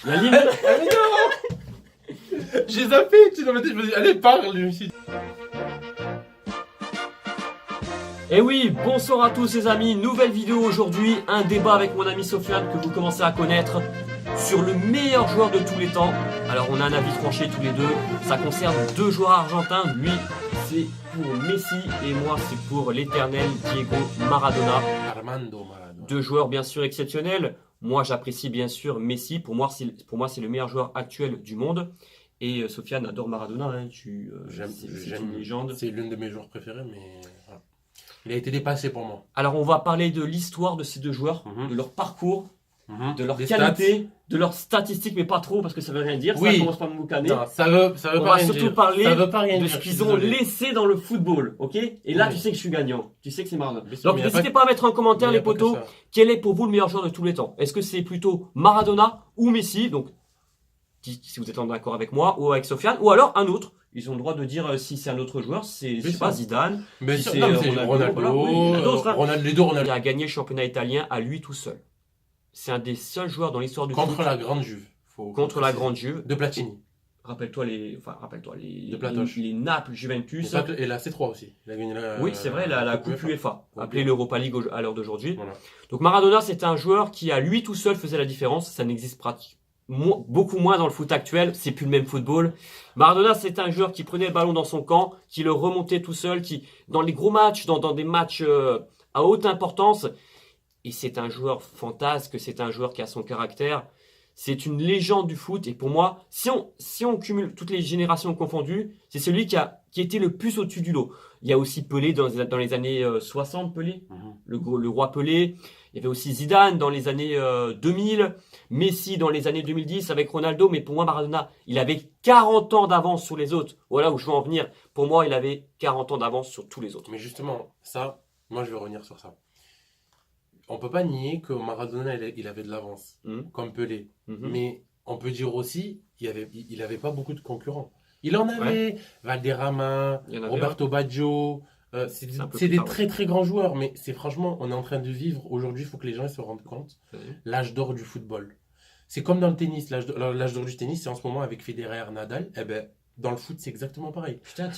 La ligne. Mais non. J'ai zappé, tu sais, dans ma tête, je me dis, allez, parle, je me suis dit. Et oui, bonsoir à tous les amis, nouvelle vidéo aujourd'hui, un débat avec mon ami Sofiane que vous commencez à connaître sur le meilleur joueur de tous les temps. Alors on a un avis tranché tous les deux, ça concerne deux joueurs argentins, lui c'est pour Messi et moi c'est pour l'éternel Diego Maradona. Armando Maradona. Deux joueurs bien sûr exceptionnels, moi j'apprécie bien sûr Messi, pour moi c'est le meilleur joueur actuel du monde. Et Sofiane adore Maradona, hein, c'est une légende. C'est l'une de mes joueurs préférés, mais voilà. Il a été dépassé pour moi. Alors on va parler de l'histoire de ces deux joueurs, de leur parcours, de leur Des qualité, de leurs statistiques, mais pas trop parce que ça veut rien dire, Oui. ça commence par me boucaner. Non, ça veut On pas va rien surtout dire. parler Ça veut pas rien de dire, ce je suis qu'ils ont désolé. laissé dans le football, ok? Et là Oui. tu sais que je suis gagnant, tu sais que c'est Maradona. Bien sûr, Donc mais y a n'hésitez pas pas à mettre en commentaire mais y les a pas que potos, ça. quel est pour vous le meilleur joueur de tous les temps? Est-ce que c'est plutôt Maradona ou Messi? Donc si vous êtes en accord avec moi ou avec Sofiane, ou alors un autre. Ils ont le droit de dire si c'est un autre joueur, c'est je sais pas, Zidane. Mais Si sûr, c'est non, mais c'est Ronaldo, voilà, oui, il y en a d'autres, hein. Les deux Ronaldo. Il a gagné le championnat italien à lui tout seul. C'est un des seuls joueurs dans l'histoire du Contre foot la grande Juve. contre la grande Juve. De Platini. Rappelle-toi les De Platoche. les Naples Juventus. Et la C3 aussi. Il a gagné la. Oui, c'est vrai, la Coupe UEFA, appelée l'Europa League à l'heure d'aujourd'hui. Voilà. Donc Maradona, c'est un joueur qui à lui tout seul faisait la différence. Ça n'existe pratiquement beaucoup moins dans le foot actuel. C'est plus le même football. Maradona, c'est un joueur qui prenait le ballon dans son camp, qui le remontait tout seul, qui dans les gros matchs, dans des matchs à haute importance. Et c'est un joueur fantasque. C'est un joueur qui a son caractère. C'est une légende du foot. Et pour moi, si on cumule toutes les générations confondues, c'est celui qui était le plus au-dessus du lot. Il y a aussi Pelé dans les années 60, Pelé, le roi Pelé. Il y avait aussi Zidane dans les années 2000, Messi dans les années 2010 avec Ronaldo. Mais pour moi, Maradona, il avait 40 ans d'avance sur les autres. Voilà où je veux en venir. Pour moi, il avait 40 ans d'avance sur tous les autres. Mais justement, ça, moi je vais revenir sur ça. On peut pas nier que Maradona, il avait de l'avance, comme Pelé. Mais on peut dire aussi qu'il avait pas beaucoup de concurrents. Il en avait, Valderrama, Il y en avait, Roberto Baggio. C'est des très très grands joueurs, mais c'est franchement, on est en train de vivre aujourd'hui. Il faut que les gens se rendent compte l'âge d'or du football. C'est comme dans le tennis, l'âge d'or du tennis, c'est en ce moment avec Federer, Nadal. Eh ben, dans le foot, c'est exactement pareil. Putain,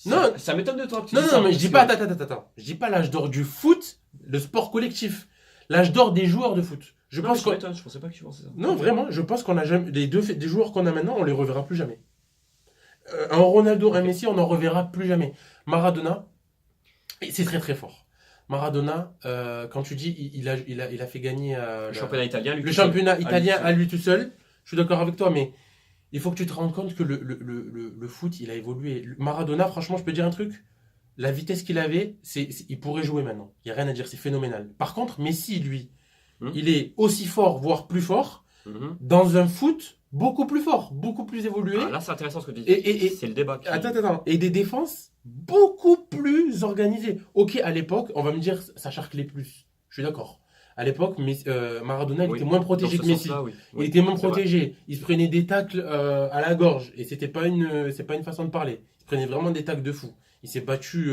Non. ça m'étonne de toi. Que tu Non, dis non, ça, non, mais je parce dis que- pas, attends. Je dis pas l'âge d'or du foot, le sport collectif. L'âge d'or des joueurs de foot. Je Non, pense mais qu'on. m'étonne, je pensais pas que tu pensais ça. Non, vraiment, je pense qu'on a jamais. Des joueurs qu'on a maintenant, on les reverra plus jamais. Un Ronaldo, un Messi, on n'en reverra plus jamais. Maradona, et c'est très très fort. Maradona, quand tu dis, il a fait gagner Le championnat italien, lui, le tout seul. championnat À lui italien tout seul. à lui tout seul. Je suis d'accord avec toi, mais il faut que tu te rendes compte que le foot, il a évolué. Maradona, franchement, je peux dire un truc. La vitesse qu'il avait, il pourrait jouer maintenant. Il n'y a rien à dire, c'est phénoménal. Par contre, Messi, lui, il est aussi fort, voire plus fort, dans un foot beaucoup plus fort, beaucoup plus évolué. Ah, là, c'est intéressant ce que tu dis. Et- C'est le débat. Attends. Et des défenses beaucoup plus organisées. Ok, à l'époque, on va me dire, ça charclait plus. Je suis d'accord. À l'époque, Maradona, il Oui, était moins protégé dans que ce Messi. sens-là, oui. Il Oui, était moins c'est vrai. protégé. Il se prenait des tacles à la gorge. Et c'est pas une façon de parler. Il se prenait vraiment des tacles de fou. Il s'est battu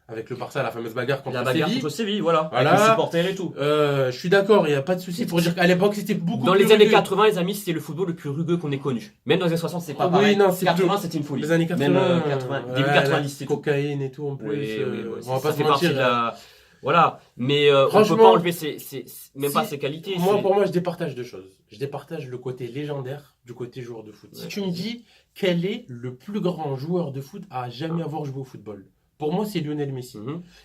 avec le Barça, la fameuse bagarre contre La bagarre Séville. contre Séville, voilà. Voilà. Avec les supporters et tout. Je suis d'accord, il n'y a pas de souci pour dire qu'à l'époque, c'était beaucoup Dans plus les années rugueux. 80, les amis, c'était le football le plus rugueux qu'on ait connu. Même dans les années 60, c'est pas Oui, pareil. non, c'est 80, plus- c'était une folie. Les années 80, Même 80, début ouais, 90, c'est la tout. cocaïne et tout en plus. Oui, on va ça pas fait se partie mentir. de la... Voilà. Mais on peut Franchement, pas enlever même pas si- ses qualités. Moi, c'est- pour moi, je départage deux choses. Je départage le côté légendaire du côté joueur de foot. Si Ouais. tu me dis quel est le plus grand joueur de foot à jamais avoir joué au football, pour moi, c'est Lionel Messi.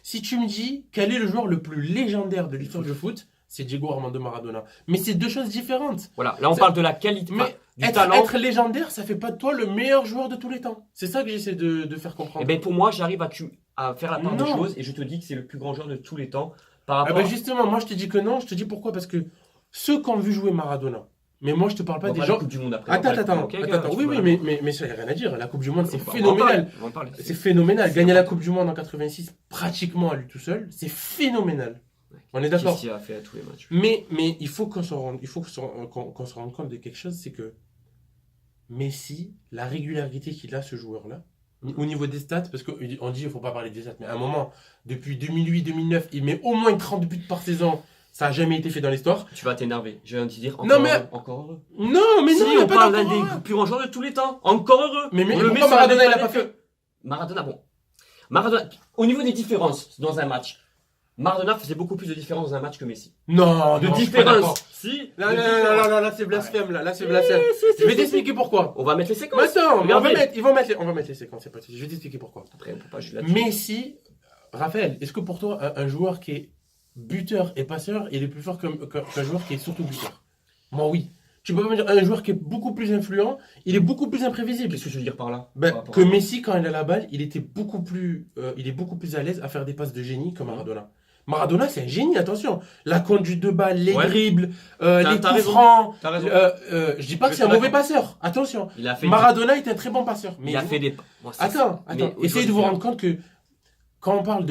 Si tu me dis quel est le joueur le plus légendaire de l'histoire du foot, c'est Diego Armando Maradona. Mais c'est deux choses différentes. Voilà. Là, on Ça- parle de la qualité, Mais du être, talent. être légendaire, ça fait pas de toi le meilleur joueur de tous les temps. C'est ça que j'essaie de faire comprendre. Eh ben, pour moi, j'arrive à faire la part des Non. choses et je te dis que c'est le plus grand joueur de tous les temps par Ah rapport ben justement, moi je te dis que non, je te dis pourquoi, parce que ceux qui ont vu jouer Maradona, mais moi je te parle pas On des va parler gens. Coupe du Monde après. Attends, On va parler Coupe du Monde. Ok, oui, tu oui, vois. mais ça y a rien à dire. La Coupe du Monde, c'est On va en phénoménal. parler, on va en parler. C'est phénoménal. Gagner la Coupe du Monde en 86, pratiquement à lui tout seul, c'est phénoménal. On est d'accord. Qu'est-ce qu'il a fait à tous les matchs? Mais il faut qu'on se rende compte de quelque chose, c'est que Messi, la régularité qu'il a, ce joueur-là, au niveau des stats, parce qu'on dit il faut pas parler des stats, mais à un moment, depuis 2008-2009, il met au moins 30 buts par saison. Ça a jamais été fait dans l'histoire. Tu vas t'énerver. Je viens de te dire Non, mais- encore heureux. Non, mais Si, non, il y a on pas parle d'un d'encore des heureux. plus grands joueurs de tous les temps. Encore heureux. Mais On le met pourquoi sur la Maradona, il a même pas planète fait... que- Maradona, bon. Maradona, au niveau des différences dans un match, Maradona faisait beaucoup plus de différence dans un match que Messi. Non, De non, je suis pas d'accord. différence. Si. Non, de non, différence. non, non, là c'est blasphème, là c'est blasphème. Si, Je vais si, t'expliquer pourquoi. On va mettre les Mais séquences. attends, Regardez. on va mettre les séquences, c'est pas Je vais t'expliquer pourquoi. Après, on peut pas juger là-dessus. Messi, Raphaël, est-ce que pour toi, un joueur qui est buteur et passeur, il est plus fort qu'un joueur qui est surtout buteur? Moi, oui. Tu peux pas me dire un joueur qui est beaucoup plus influent, il est beaucoup plus imprévisible. Qu'est-ce que je veux dire par là? Ben, Par rapport que à- Messi, quand il a la balle, il est beaucoup plus à l'aise à faire des passes de génie que Maradona. Maradona, c'est un génie, attention. La conduite de balle, les Ouais. dribbles, T'as les coups raison. francs. T'as raison. Je dis pas Je que c'est un suis mauvais d'accord. passeur, attention. Il a fait. Maradona est un très bon passeur. Mais Il a fait des. Bon, c'est- Attends, mais attends. au Essayez niveau de vous du- rendre compte que quand on parle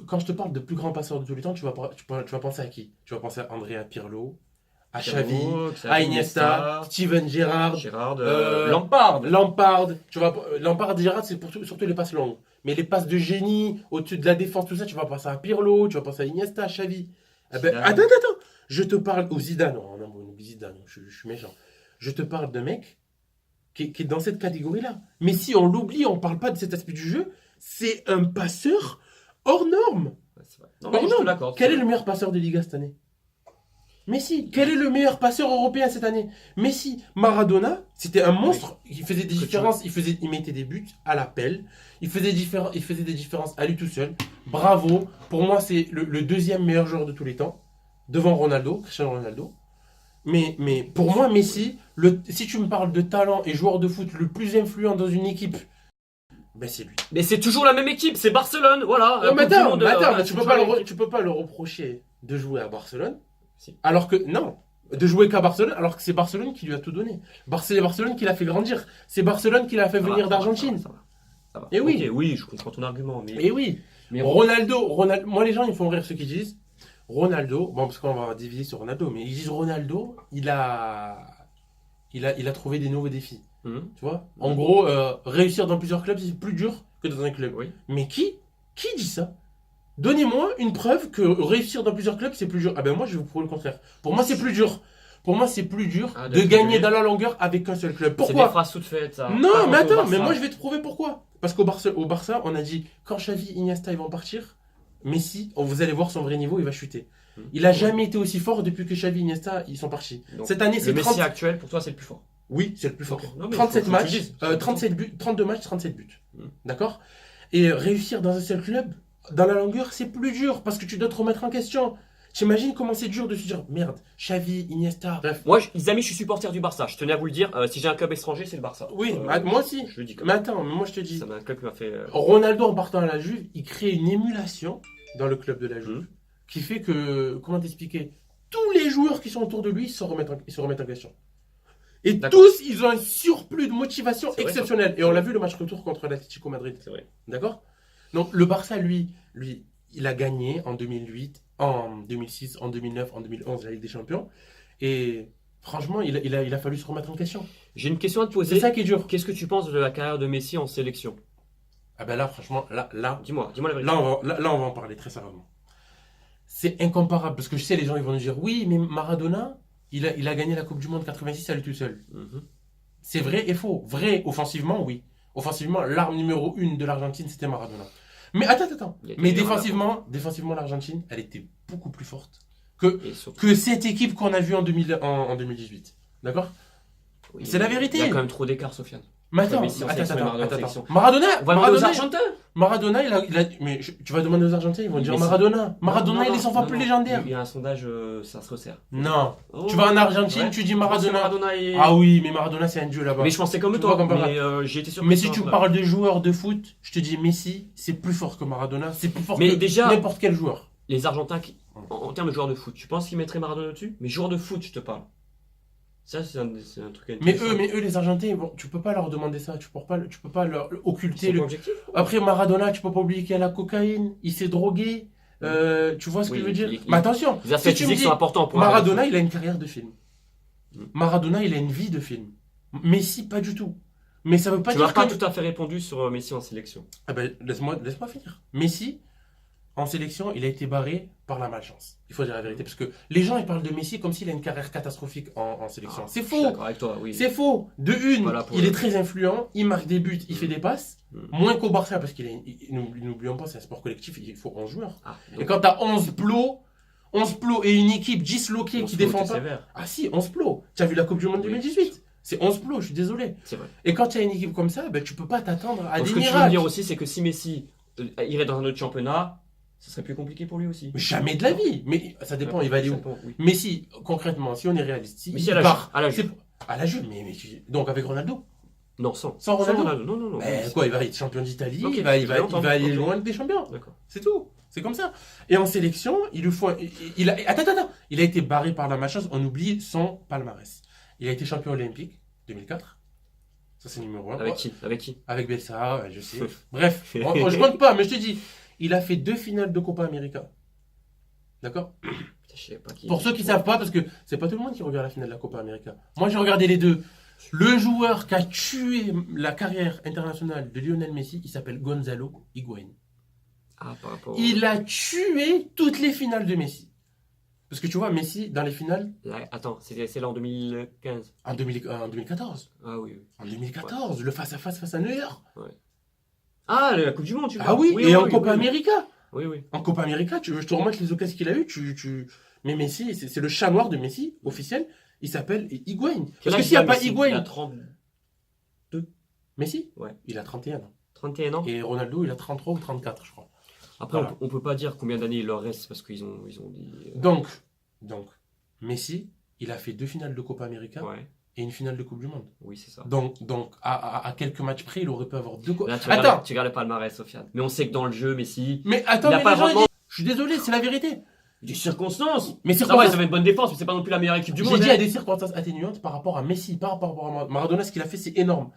quand je te parle de plus grands passeurs de tous les temps, tu vas penser à qui? Tu vas penser à Andrea Pirlo, à Xavi, à Iniesta, Steven Gerrard, Gérard, Lampard. Lampard, Gerrard, c'est surtout les passes longues. Mais les passes de génie, au-dessus de la défense, tout ça, tu vas penser à Pirlo, tu vas penser à Iniesta, à Xavi. Eh ben, Zidane. attends. Je te parle au Zidane. Non, Zidane, je suis méchant. Je te parle d'un mec qui est dans cette catégorie-là. Mais si on l'oublie, on parle pas de cet aspect du jeu, c'est un passeur hors norme. Ouais, c'est vrai. Non, mais je te l'accorde. Quel est le meilleur passeur de Liga cette année? Messi. Quel est le meilleur passeur européen cette année? Messi. Maradona, c'était un monstre. Il faisait des différences. Il mettait des buts à la pelle. Il faisait des différences à lui tout seul. Bravo. Pour moi, c'est le deuxième meilleur joueur de tous les temps. Devant Ronaldo, Cristiano Ronaldo. Mais pour moi, Messi, si tu me parles de talent et joueur de foot le plus influent dans une équipe, ben c'est lui. Mais c'est toujours la même équipe, c'est Barcelone, voilà. Non, mais Coupe du attends, Monde, mais c'est tu peux toujours pas la même équipe. tu peux pas le reprocher de jouer à Barcelone. Si. Alors que, non, de jouer qu'à Barcelone, alors que c'est Barcelone qui lui a tout donné. C'est Barcelone qui l'a fait grandir. C'est Barcelone qui l'a fait Ça va, venir ça va, d'Argentine. ça va. Et oui. Ok, oui, je comprends ton argument. Mais, Et oui. mais Ronaldo, moi les gens ils me font rire ceux qui disent Ronaldo, bon parce qu'on va diviser sur Ronaldo, mais ils disent Ronaldo, il a trouvé des nouveaux défis. Mhm. Tu vois? En gros, réussir dans plusieurs clubs, c'est plus dur que dans un club. Oui. Mais qui dit ça? Donnez-moi une preuve que réussir dans plusieurs clubs, c'est plus dur. Ah ben moi, je vais vous prouver le contraire. Pour moi, c'est plus dur. Pour moi, c'est plus dur Ah, de de gagner gagner. dans la longueur avec qu'un seul club. C'est des Pourquoi? phrases toutes faites, ça. Pas Non, quand mais on attends, voit mais ça. moi, je vais te prouver pourquoi. Parce qu'au Barça, on a dit, quand Xavi, Iniesta, ils vont partir, Messi, vous allez voir son vrai niveau, il va chuter. Il a jamais été aussi fort depuis que Xavi, Iniesta, ils sont partis. Donc, Cette année, le c'est Messi 30... actuel, pour toi, c'est le plus fort. Oui, c'est le plus fort. Ok. Non, mais 37 faut que tu matchs, le dises. 37 buts, 32 matchs, 37 buts. Mm. D'accord? Et réussir dans un seul club, dans la longueur, c'est plus dur parce que tu dois te remettre en question. T'imagines comment c'est dur de se dire merde, Xavi, Iniesta, bref. Moi, les amis, je suis supporter du Barça. Je tenais à vous le dire. Si j'ai un club étranger, c'est le Barça. Oui, moi aussi. Je le dis comme Mais attends, mais moi je te dis, ça. C'est un club qui m'a fait. Ronaldo en partant à la Juve, il crée une émulation dans le club de la Juve Mm. qui fait que, comment t'expliquer, tous les joueurs qui sont autour de lui ils se remettent en question. Et D'accord. tous, ils ont un surplus de motivation C'est vrai, exceptionnel. Et on l'a vu le match retour contre l'Atlético Madrid. C'est vrai. D'accord? Donc le Barça, lui, il a gagné en 2008, en 2006, en 2009, en 2011 la Ligue des Champions. Et franchement, il a fallu se remettre en question. J'ai une question à te C'est poser. ça qui est dur. Qu'est-ce que tu penses de la carrière de Messi en sélection? Ah ben là, franchement, là, Dis-moi la vérité. on va en parler très sérieusement. C'est incomparable parce que je sais, les gens ils vont nous dire oui, mais Maradona, il a gagné la Coupe du Monde 86 à lui tout seul. Mhm. C'est vrai et faux. Vrai, offensivement, oui. Offensivement, l'arme numéro 1 de l'Argentine, c'était Maradona. Mais attends. Il était Mais meilleur défensivement, l'Argentine, elle était beaucoup plus forte que, Et surtout, que cette équipe qu'on a vue en 2018. D'accord? oui, c'est la vérité. Il y a quand même trop d'écart, Sofiane. Mais attends, Messi en sélection et Maradona en sélection. Maradona, On va demander aux Argentins. Maradona, mais tu vas demander aux Argentins, ils vont dire Mais Maradona. Maradona, Non, il est 100 fois non, plus non. légendaire. Il y a un sondage, ça se resserre. Non. Oh. Tu vas en Argentine, Ouais. tu dis Je pense que Maradona. est... Ah oui, mais Maradona, c'est un dieu là-bas. Mais je pensais comme Tu toi, vois comme mais j'ai été sûr. Mais que si c'était tu un me sondage. parles de joueurs de foot, je te dis Messi, c'est plus fort que Maradona, c'est plus fort Mais que déjà- n'importe quel joueur. Les Argentins, en termes de joueurs de foot, tu penses qu'ils mettraient Maradona dessus? Mais joueurs de foot, je te parle. Ça, c'est un truc Mais intéressant. eux, les Argentins, bon, tu peux pas leur demander ça, tu peux pas leur Ils occulter sont le. pas objectifs. Après Maradona, tu peux pas oublier qu'il y a la cocaïne, il s'est drogué. Tu vois ce que Oui, je veux dire? il- Mais attention, Les aspects si tu me physiques dis sont importants pour un Maradona, joueur de il a une carrière de film. Mm. Maradona, il a une vie de film. Messi, pas du tout. Mais ça veut pas foot. Tu m'as dire pas que. tout à fait répondu sur Messi en sélection. Ah ben, laisse-moi finir. Messi, en sélection, il a été barré par la malchance. Il faut dire la vérité. Parce que les gens, ils parlent de Messi comme s'il a une carrière catastrophique en sélection. C'est Je suis faux. d'accord avec toi, oui. C'est faux. De une, Voilà pour il le- est très influent, il marque des buts, il fait des passes. Mm. Moins qu'au Barça, parce n'oublions pas, c'est un sport collectif, il faut 11 joueurs. Ah, Et donc, quand tu as 11 plots et une équipe disloquée on qui se défend fout, pas. c'est sévère. Ah si, 11 plots. Tu as vu la Coupe du Monde Oui. 2018? C'est 11 plots, je suis désolé. C'est vrai. Et quand tu as une équipe comme ça, ben, tu peux pas t'attendre à Donc, des ce que tu veux miracles. dire aussi, c'est que si Messi irait dans un autre championnat, ce serait plus compliqué pour lui aussi. Jamais de la vie. Mais ça dépend, il va aller où? Oui. Mais si, concrètement, si on est réaliste, si Messi il à la part, Juve, à la c'est Juve. à la Juve, donc avec Ronaldo. Non, sans. Sans Ronaldo. Non, non, non. Ben, quoi, il va être champion d'Italie, Ok, il va je vais entendre. aller Ok. loin des champions. D'accord. C'est tout. C'est comme ça. Et en sélection, il lui faut. Attends. Il a été barré par la malchance. On oublie son palmarès. Il a été champion olympique 2004. Ça, c'est numéro 1. Avec qui? Avec qui? Avec Belsa, je sais. Bref, je compte pas, mais je te dis, il a fait 2 finales de Copa América. D'accord? Je sais pas qui. Pour ceux qui savent pas, parce que c'est pas tout le monde qui regarde la finale de la Copa América. Moi, j'ai regardé les deux. Le joueur qui a tué la carrière internationale de Lionel Messi, il s'appelle Gonzalo Higuaín. Ah, par rapport. Il a tué toutes les finales de Messi. Parce que tu vois, Messi, dans les finales, Là, attends, c'est là en 2015. en 2014. Ah oui, oui. En 2014, le face-à-face face à Neuer. Ah, la Coupe du Monde, tu vois. Ah oui, oui, et oui, en oui, Copa oui. América. Oui, oui. En Copa América, je te remonte les occasions qu'il a eues. Mais Messi, c'est le chat noir de Messi, officiel. Il s'appelle Higuaín. Quel Parce que âge s'il n'y a il pas Messi Il a Higuaín. 30... Messi Ouais. Il a 31 ans. 31 ans. Et Ronaldo, il a 33 ou 34, je crois. Après, Voilà. on peut pas dire combien d'années il leur reste parce qu'ils ont dit. Donc, Messi, il a fait 2 finales de Copa América Ouais, et une finale de Coupe du Monde. oui, c'est ça. Donc à quelques matchs près, il aurait pu avoir 2 Là, tu Attends. regardes le palmarès, Sofiane. Mais on sait que dans le jeu, Messi, Mais attends, Il a mais pas les gens, vraiment- ils disent- je suis désolé, c'est la vérité. des circonstances. Mais Ah ouais, circonstances. ils avaient une bonne défense, mais c'est pas non plus la meilleure équipe du J'ai monde. dit, il y a hein. des circonstances atténuantes par rapport à Messi, par rapport à Maradona, ce qu'il a fait, c'est énorme.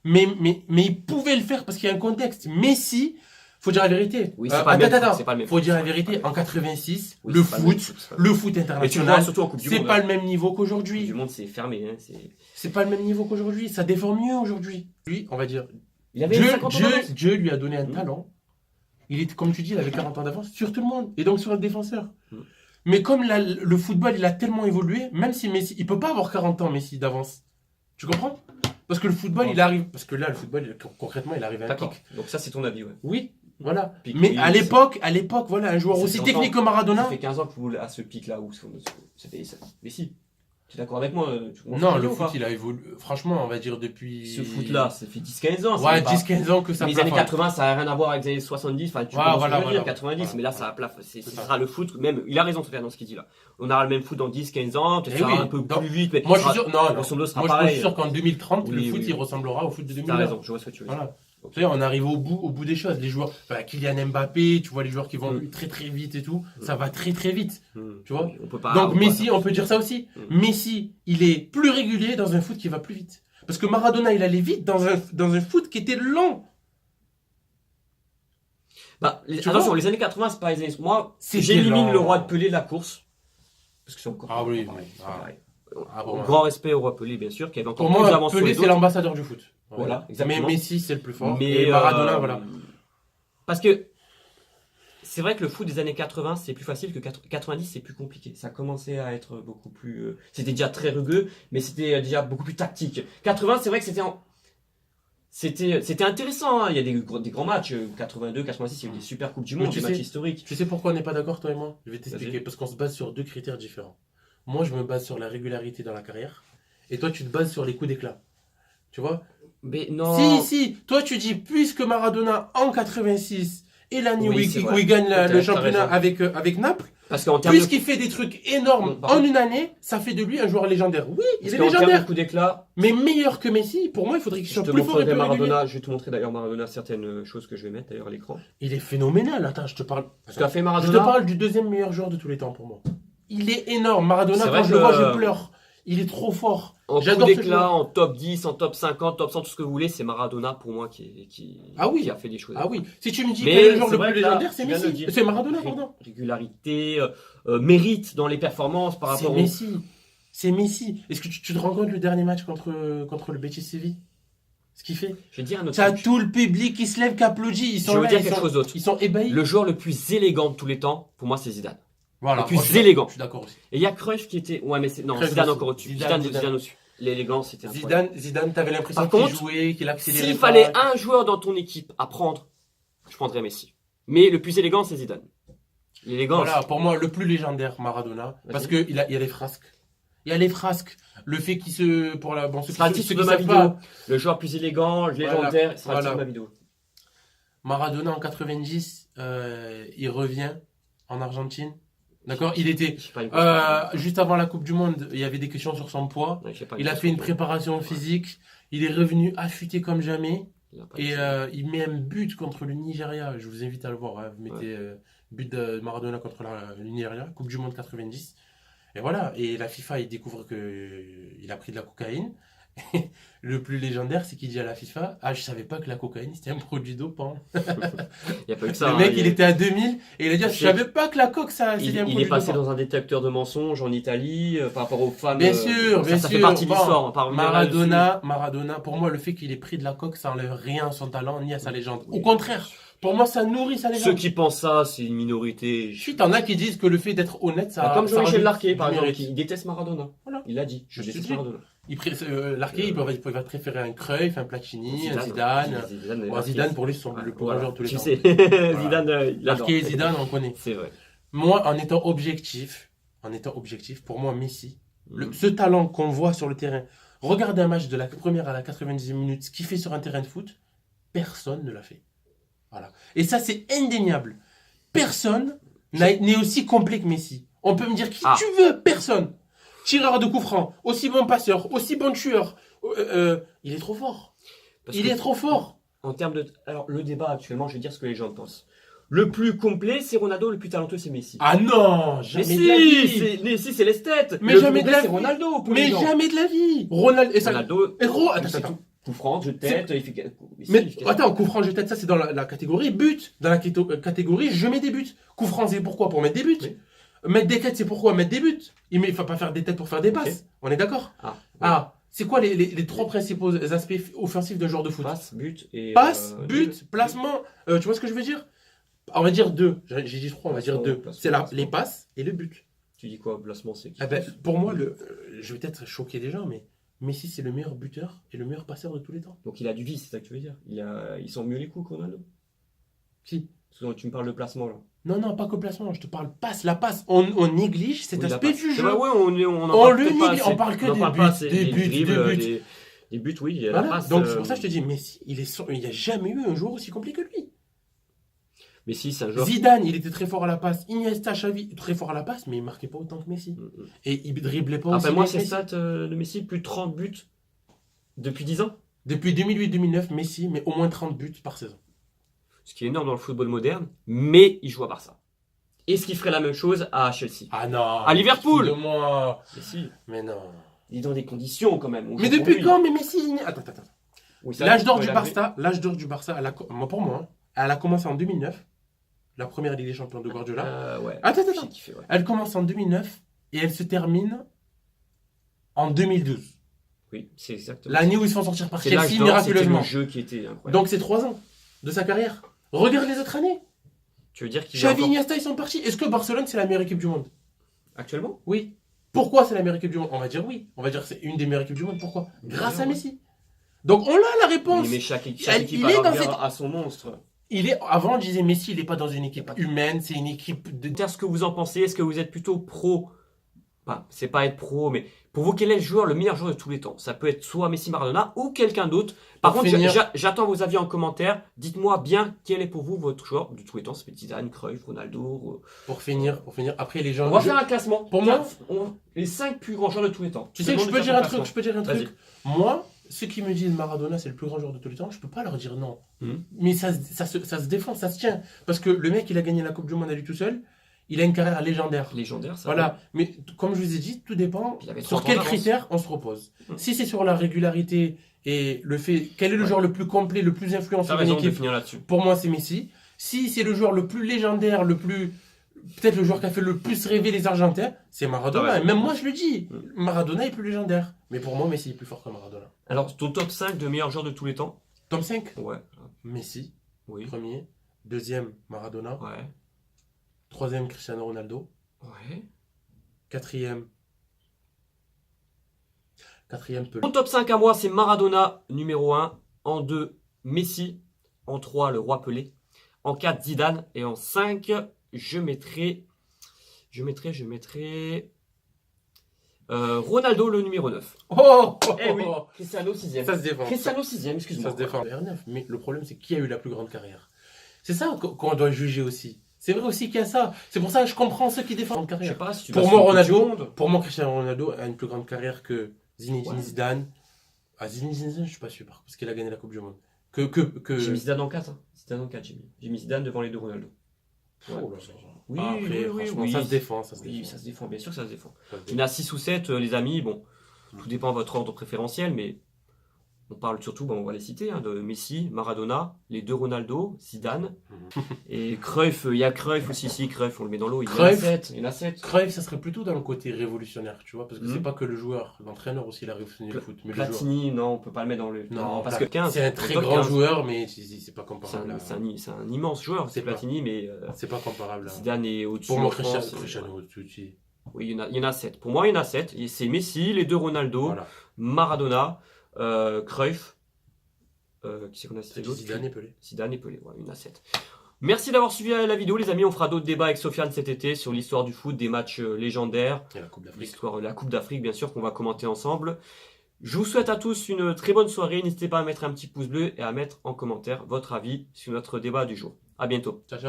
Mais il pouvait le faire parce qu'il y a un contexte. Messi, faut dire la vérité. Oui, c'est pas le même foot, c'est pas le même Faut foot. dire la vérité. En 86, Oui, le c'est pas le même foot, foot, c'est pas le le foot Et tu le vois international, surtout en Coupe du c'est Monde. pas hein. le même niveau Coupe qu'aujourd'hui. du Monde, c'est fermé. Hein. C'est pas le même niveau qu'aujourd'hui. Ça déforme mieux aujourd'hui. Lui, on va dire, Il avait Dieu, 50 ans d'avance. Dieu lui a donné un Mhm. talent. Il était, comme tu dis, il avait 40 ans d'avance sur tout le monde. Et donc sur le défenseur. Mhm. Mais comme le football, il a tellement évolué, même si Messi, il peut pas avoir 40 ans, Messi, d'avance. Tu comprends? Parce que le football, Ouais. il arrive. Parce que là, le football, concrètement, il arrive à un D'accord. pic. Donc ça, c'est ton avis, ouais. Oui, voilà. Pic, Mais oui, à l'époque, voilà, un joueur Ça aussi fait technique longtemps. que Maradona. Ça fait 15 ans que vous à ce pic-là où Mais si. Tu es d'accord avec moi on Non, fait le ou foot, pas il a évolué. Franchement, on va dire depuis. Ce foot-là, ça fait 10-15 ans. Ouais, c'est pas- 10-15 ans que ça Les années plafonne. 80, ça n'a rien à voir avec les années 70. Enfin, tu Ouais, comprends ce que voilà, je veux dire, voilà. 90, Voilà. mais là, ça a plafonné. Ce ça. sera le foot, même. Il a raison, Sofiane, dans ce qu'il dit là. On aura le même foot dans 10-15 ans, peut-être Eh ça ira oui, un peu dans- plus vite, mais Moi, je ça suis sera- sûr. Non, grosso modo, ce sera Moi, je pareil. suis sûr qu'en 2030, le Oui, foot, oui. il ressemblera au foot de T'as 2020. raison, je vois ce que tu veux dire. Voilà. Tu sais, on arrive au bout des choses. Les joueurs, Kylian Mbappé, tu vois, les joueurs qui vont Mm. très très vite et tout, ça va très très vite. Tu vois. On peut pas. Donc on peut Messi, pas- on peut dire ça aussi. Mm. Messi, il est plus régulier dans un foot qui va plus vite. Parce que Maradona, il allait vite dans un foot qui était lent. Tu Attention, vois les années 80, c'est pas les années. Moi, C'était j'élimine lent. le roi de Pelé de la course. Parce que c'est encore. Ah oui, pareil, oui. c'est pas pareil. Ah bon, Grand respect au roi Pelé, bien sûr, qui avait encore Pour plus moi, d'avance sur Pelé, les c'est autres. l'ambassadeur du foot. Voilà, Mais exactement. Messi, c'est le plus fort. Mais Et Maradona, voilà. Parce que c'est vrai que le foot des années 80, c'est plus facile que 90, c'est plus compliqué. Ça commençait à être beaucoup plus. C'était déjà très rugueux, mais c'était déjà beaucoup plus tactique. 80, c'est vrai que c'était intéressant. Hein. Il y a des grands matchs. 82, 86, il y a eu des super Coupes du Mais Monde, tu des matchs sais- historiques. Tu sais pourquoi on n'est pas d'accord, toi et moi? Je vais t'expliquer. Vas-y. Parce qu'on se base sur 2 critères différents. Moi, je me base sur la régularité dans la carrière. Et toi, tu te bases sur les coups d'éclat. Tu vois? Mais non. Si. Toi, tu dis, puisque Maradona, en 86, et l'année Oui, où c'est il vrai. gagne le T'as championnat raison. avec Naples, Parce qu'en termes de. puisqu'il fait des trucs énormes Par en contre- une année, ça fait de lui un joueur légendaire. Oui, il Parce est qu'en termes de légendaire. coup d'éclat, Mais meilleur que Messi, pour moi, il faudrait qu'il je soit te plus fort et montrerai plus régulier. Maradona. Je vais te montrer d'ailleurs Maradona certaines choses que je vais mettre d'ailleurs à l'écran. Il est phénoménal. Attends, je te parle. Ce qu'a fait Je Maradona. te parle du 2e meilleur joueur de tous les temps pour moi. Il est énorme. Maradona, C'est vrai quand je que- le vois, je pleure. Il est trop fort. En coup J'adore ce d'éclat, joueur. en top 10, en top 50, top 100, tout ce que vous voulez, c'est Maradona pour moi Ah oui. qui a fait des choses. Ah oui. Si tu me dis Mais quel est le joueur c'est le vrai plus que là, légendaire, c'est tu viens de le Messi. dire. C'est Maradona, pardon. Régularité, mérite dans les performances par C'est rapport Messi. C'est Messi. Est-ce que tu te rends compte le dernier match contre le Betis Séville? Ce qu'il fait. Je vais dire un autre T'as truc. tout le public qui se lève, qui applaudit. Ils sont Je veux là, dire ils quelque sont- chose d'autre. Ils sont ébahis. Le joueur le plus élégant de tous les temps, pour moi, c'est Zidane. Voilà. le plus Moi, je suis élégant. Je suis d'accord aussi. Et il y a Cruyff qui était. Ouais, mais c'est. Non, Cruyff Zidane aussi. encore au-dessus. Zidane. Zidane au-dessus. L'élégance, c'était incroyable. Zidane, t'avais l'impression Par qu'il contre, jouait, qu'il accélérait. S'il pas. fallait un joueur dans ton équipe à prendre, je prendrais Messi. Mais le plus élégant, c'est Zidane. L'élégance. Voilà, pour moi, le plus légendaire, Maradona. Vas-y. Parce qu'il y a les frasques. Il y a les frasques. Le fait qu'il se. Pour la. Bon, ceux Ce sera le qui, titre ceux de qui ma savent vidéo. pas, Le joueur plus élégant, légendaire, ce sera le titre de ma vidéo. Maradona en 90, il revient en Argentine. D'accord. Il était. Je sais pas, une question. Juste avant la Coupe du Monde, il y avait des questions sur son poids. Ouais, je sais pas, Il a fait une préparation physique. Il est revenu affûté comme jamais. Il a pas Et été- il met un but contre le Nigeria. Je vous invite à le voir. Hein. Vous mettez but de Maradona contre le Nigeria, Coupe du Monde 90. Et voilà. Et la FIFA, il découvre qu'il a pris de la cocaïne. Le plus légendaire, c'est qu'il dit à la FIFA: Ah, je savais pas que la cocaïne c'était un produit dopant. Il n'y a pas eu que ça. Le hein, mec, il était à 2000 et il a dit: Je Je sais savais pas que la coke c'était un il produit est passé dopant. dans un détecteur de mensonges en Italie par rapport aux femmes. Bien sûr, ça fait sûr. partie de Bon, l'histoire. On va pas revenir là-dessus. Maradona, pour moi, le fait qu'il ait pris de la coke, ça enlève rien à son talent ni à sa légende. Au Oui. contraire, pour moi, ça nourrit sa légende. Ceux qui pensent ça, c'est une minorité. Ensuite, t'en as qui disent que le fait d'être honnête, ça. Comme ça Jean-Michel rajoute Larquet, par du exemple, mérite. qui déteste Maradona. Voilà. Il l'a dit. Je Je te déteste dis. Maradona. Larquet, il va préférer un Cruyff, un Platini, un Zidane. Zidane. Bon, Zidane, pour lui, c'est le plus grand joueur de tous les Tu temps. sais, Voilà. Zidane, il adore. Larquet et Zidane, on connaît. C'est vrai. Moi, en étant objectif, pour moi, Messi, ce talent qu'on voit sur le terrain, regarde un match de la première à la 90e minute, ce qu'il fait sur un terrain de foot, personne ne l'a fait. Voilà. Et ça, c'est indéniable. Personne n'est aussi complet que Messi. On peut me dire qui tu veux, personne. Tireur de coup franc, aussi bon passeur, aussi bon tueur. Il est trop fort. Parce Il que est trop fort. En termes de. Alors, le débat actuellement, je vais dire ce que les gens pensent. Le plus complet, c'est Ronaldo, le plus talentueux, c'est Messi. Ah non, mais jamais de la vie. Messi, c'est l'esthète. Mais Le jamais plus de la complet, c'est vie. Ronaldo. Pour les Mais gens. jamais de la vie. Ronaldo. Ronaldo, Attends. coup franc, jeu de tête, efficace. Mais attends, coup franc, je tête, ça c'est dans la catégorie but. Dans la catégorie, je mets des buts. Coup franc, c'est pourquoi? Pour mettre des buts. Oui. Mettre des têtes, c'est pourquoi? Mettre des buts. Il ne faut pas faire des têtes pour faire des passes. On est d'accord? C'est quoi les trois principaux aspects offensifs d'un joueur de foot? Passe, but et. But, placement. Tu vois ce que je veux dire? On va dire deux. J'ai dit trois, on va dire deux. C'est les passes et le but. Tu dis quoi? Placement, c'est qui? Pour moi, je vais peut-être choquer les gens, mais Messi, c'est le meilleur buteur et le meilleur passeur de tous les temps. Donc il a du vice, c'est ça que tu veux dire? Ils sont mieux les coups que Ronaldo? Si. Parce que tu me parles de placement là. Non, pas que placement, je te parle passe, la passe. On néglige cet Oui, la aspect passe. du C'est jeu. vrai, ouais, on On parle le peut-être pas néglige, assez. on parle que en des parle buts, pas assez. des Les buts, dribbles, des buts. des buts, oui, il y a Voilà. la passe. Donc c'est pour ça que je te dis, Messi, il n'y a jamais eu un joueur aussi complet que lui. Mais si, c'est un joueur. Zidane, il était très fort à la passe. Iniesta, Xavi, très fort à la passe, mais il marquait pas autant que Messi. Et il driblait pas aussi Rappelle-moi bien que ces Messi. stats de Messi, plus de 30 buts depuis 10 ans. Depuis 2008-2009, Messi met au moins 30 buts par saison. Ce qui est énorme dans le football moderne, mais il joue à Barça. Est-ce qu'il ferait la même chose à Chelsea? Ah non. À Liverpool. De moi. Mais si, Mais non. il est dans des conditions quand même. On Mais joue pour depuis lui. quand mais Messi Attends. Oui, ça, L'âge d'or quand du il est Barça, pour moi, hein, elle a commencé en 2009. La première Ligue des Champions de Guardiola. Ouais. Attends. J'ai kiffé, ouais. Elle commence en 2009 et elle se termine en 2012. Oui, c'est exactement. L'année où ils se font sortir par C'est l'âge Chelsea d'or, c'était le miraculeusement. jeu qui était incroyable. Donc c'est 3 ans de sa carrière. Regarde les autres années. Tu veux dire qu'il est Xavi, encore... Iniesta, ils sont partis. Est-ce que Barcelone, c'est la meilleure équipe du monde? Actuellement? Oui. Pourquoi c'est la meilleure équipe du monde? On va dire oui. On va dire que c'est une des meilleures équipes du monde. Pourquoi? Grâce à Messi. Donc on a la réponse. Oui, mais chaque équipe il est dans a son monstre. Avant, on disait Messi, il n'est pas dans une équipe humaine, c'est une équipe de. Dire ce que vous en pensez, est-ce que vous êtes plutôt pro? Enfin, c'est pas être pro, mais pour vous, quel est le meilleur joueur de tous les temps? Ça peut être soit Messi, Maradona ou quelqu'un d'autre. Par Pour contre, finir- j'attends vos avis en commentaire. Dites-moi bien quel est pour vous votre joueur de tous les temps. Ça peut être Zidane, Cruyff, Ronaldo. Pour finir, après les gens. On va faire un classement. Pour moi- les 5 plus grands joueurs de tous les temps. Tu sais que je peux dire un truc, Vas-y. Moi, ceux qui me disent Maradona c'est le plus grand joueur de tous les temps, je peux pas leur dire non. Mhm. Mais ça se défend, ça se tient. Parce que le mec, il a gagné la Coupe du Monde à lui tout seul. Il a une carrière légendaire. Légendaire, ça. Voilà. Mais comme je vous ai dit, tout dépend Il avait sur 30 ans quels d'avance. critères on se repose. Mhm. Si c'est sur la régularité et le fait, quel est le Ouais. joueur le plus complet, le plus influent T'as sur une raison de équipe, finir là-dessus. pour moi c'est Messi. Si c'est le joueur le plus légendaire, le plus peut-être le joueur qui a fait le plus rêver les Argentins, c'est Maradona. Ah ouais. Et même moi, je le dis, Mm. Maradona est plus légendaire. Mais pour moi, Messi est plus fort que Maradona. Alors, ton top 5 de meilleurs joueurs de tous les temps? Top 5, Ouais. Messi, Oui. premier. Deuxième, Maradona. Ouais. Troisième, Cristiano Ronaldo. Ouais. Quatrième, Pelé. Mon top 5 à moi, c'est Maradona, numéro 1. En 2, Messi. En 3, le roi Pelé. En 4, Zidane. Et en 5, je mettrai Ronaldo, le numéro 9. Oh, Eh oui, Cristiano 6ème. Ça se défend. Cristiano 6ème, excuse-moi. Ça se défend. R9. Mais le problème, c'est qui a eu la plus grande carrière. C'est ça qu'on doit juger aussi. C'est vrai aussi qu'il y a ça. C'est pour ça que je comprends ceux qui défendent Je sais carrière. pas si tu Pour vas moi, sur le Coupe du Ronaldo, Monde. pour moi, Cristiano Ronaldo a une plus grande carrière que Zinedine Ouais. Zidane. Ah, Zinedine Zidane, je suis pas sûr, parce qu'il a gagné la Coupe du Monde. J'ai mis Zidane en 4. Hein. Zidane en 4, j'ai mis Zidane devant les deux Ronaldo. Ouais. Oh là là. Oui, Après, oui, franchement, oui. ça se défend. Ça se Oui, défend. ça se défend, bien sûr que ça se défend. Ça se Il y en a 6 ou 7, les amis. Bon, Mm. tout dépend de votre ordre préférentiel, mais on parle surtout, bon, on va les citer, hein, de Messi, Maradona, les deux Ronaldo, Zidane, et Cruyff. Il y a Cruyff aussi, si Cruyff, on le met dans l'eau. Il y en a Cruyff. 7. Il y en a 7. Cruyff, ça serait plutôt dans le côté révolutionnaire, tu vois, parce que Mhm. c'est pas que le joueur, l'entraîneur aussi, il a révolutionné le foot. Mais le joueur. Platini, non, on peut pas le mettre dans le. Non, parce que 15. c'est un très top grand 15. joueur, mais c'est pas C'est comparable. c'est un immense joueur, c'est C'est pas- Platini, mais C'est pas comparable. Zidane est au-dessus. Pour moi, en France, Cristiano Tucci. Oui, il y en a 7. Pour moi, il y en a 7. Et c'est Messi, les deux Ronaldo, Voilà. Maradona, Cruyff. Qui c'est qu'on a cité C'est d'autres Zidane et Pelé. Zidane et Pelé, ouais, il y en a 7. Merci d'avoir suivi la vidéo, les amis. On fera d'autres débats avec Sofiane cet été sur l'histoire du foot, des matchs légendaires, Et la Coupe d'Afrique. l'histoire de la Coupe d'Afrique, bien sûr, qu'on va commenter ensemble. Je vous souhaite à tous une très bonne soirée. N'hésitez pas à mettre un petit pouce bleu et à mettre en commentaire votre avis sur notre débat du jour. À bientôt. Ciao, ciao.